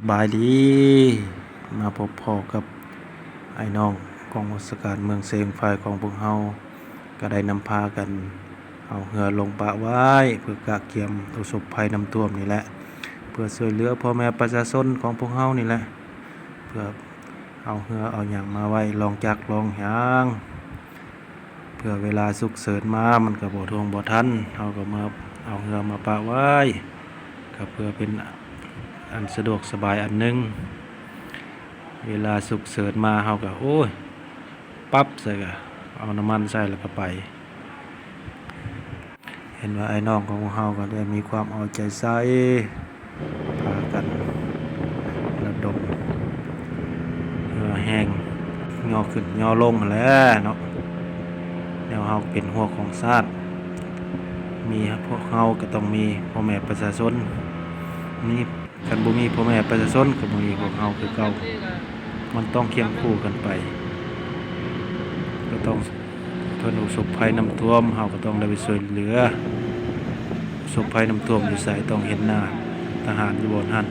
บายดีมาพบพ่อกับไอ้น้องกองราชการเมืองเซงฝ่ายของพวกเฮาก็ได้นำพากันเอาเรือลงปะไว้เพื่อกะเกียมประสบภัยน้ำท่วมนี่แหละเพื่อช่วยเหลือพ่อแม่ประชาชนของพวกเฮานี่แหละเพื่อเอาเรือเอาหยังมาไว้ลองจักลองหางเพื่อเวลาฉุกเฉินมามันก็บ่ทวงบ่ทันเฮาก็มาเอาเรือมาปะไว้ก็เพื่อเป็นอันสะดวกสบายอันหนึงเวลาฉุกเฉินมาเฮาก็โอ้ยปั๊บใส่ก็เอาน้ำมันใส่แล้วก็ไปเห็นว่าไอ้น้องของเฮาก็ได้มีความเอาใจใส่พากันระดมเรือแห้งย่อขึ้นย่อลงแหล้วเนาะแนวเฮาเป็นหัวของชาติมีพวกเฮาก็ต้องมีพ่อแม่ประชาชนมีกันบ่มีพ่อแม่ประชาชนก็บ่มีพวกเฮาคือเก่ามันต้องเคียงคู่กันไปก็ต้องเพิ่นประสบภัยน้ำท่วมเฮาก็ต้องได้ไปช่วยเหลือประสบภัยน้ำท่วมอยู่ไสต้องเห็นหน้าทหารอยู่บนหั้น